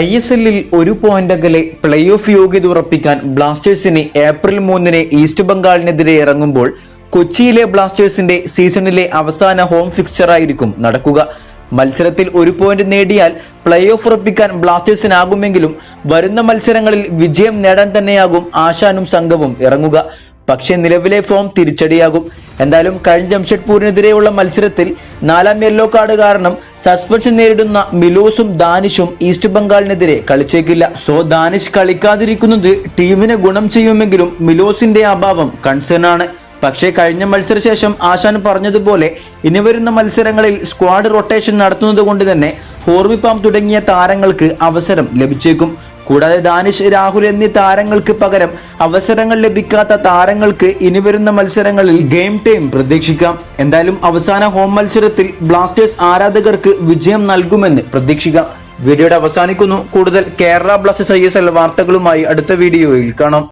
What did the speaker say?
ISLൽ ഒരു പോയിന്റ് അകലെ play off യോഗ്യത ഉറപ്പിക്കാൻ ബ്ലാസ്റ്റേഴ്സിന് ഏപ്രിൽ 3 ഈസ്റ്റ് ബംഗാളിനെതിരെ ഇറങ്ങുമ്പോൾ കൊച്ചിയിലെ ബ്ലാസ്റ്റേഴ്സിന്റെ സീസണിലെ അവസാന ഹോം ഫിക്സ്ചർ ആയിരിക്കും നടക്കുക. മത്സരത്തിൽ ഒരു പോയിന്റ് നേടിയാൽ പ്ലേ ഓഫ് ഉറപ്പിക്കാൻ ബ്ലാസ്റ്റേഴ്സിനാകുമെങ്കിലും വരുന്ന മത്സരങ്ങളിൽ വിജയം നേടാൻ തന്നെയാകും ആശാനും സംഘവും ഇറങ്ങുക. പക്ഷേ നിലവിലെ ഫോം തിരിച്ചടിയാകും. എന്തായാലും കഴിഞ്ഞ ജംഷഡ്പൂരിനെതിരെയുള്ള മത്സരത്തിൽ 4ാം യെല്ലോ കാർഡ് കാരണം സസ്പെൻഷൻ നേരിടുന്ന മിലോസും ദാനിഷും ഈസ്റ്റ് ബംഗാളിനെതിരെ കളിച്ചേക്കില്ല. സോ ദാനിഷ് കളിക്കാതിരിക്കുന്നത് ടീമിന് ഗുണം ചെയ്യുമെങ്കിലും മിലോസിന്റെ അഭാവം കൺസേൺ ആണ്. പക്ഷേ കഴിഞ്ഞ മത്സരശേഷം ആശാൻ പറഞ്ഞതുപോലെ ഇനി വരുന്ന മത്സരങ്ങളിൽ സ്ക്വാഡ് റൊട്ടേഷൻ നടത്തുന്നത് കൊണ്ട് തന്നെ ഹോർമിപ്പാം തുടങ്ങിയ താരങ്ങൾക്ക് അവസരം ലഭിച്ചേക്കും. കൂടാതെ ദാനിഷ്, രാഹുൽ എന്നീ താരങ്ങൾക്ക് പകരം അവസരങ്ങൾ ലഭിക്കാത്ത താരങ്ങൾക്ക് ഇനി വരുന്ന മത്സരങ്ങളിൽ ഗെയിം ടൈം പ്രതീക്ഷിക്കാം. എന്തായാലും അവസാന ഹോം മത്സരത്തിൽ ബ്ലാസ്റ്റേഴ്സ് ആരാധകർക്ക് വിജയം നൽകുമെന്ന് പ്രതീക്ഷിക്കാം. വീഡിയോയുടെ അവസാനിക്കുന്നു. കൂടുതൽ കേരള ബ്ലാസ്റ്റേഴ്സ് ISL വാർത്തകളുമായി അടുത്ത വീഡിയോയിൽ കാണാം.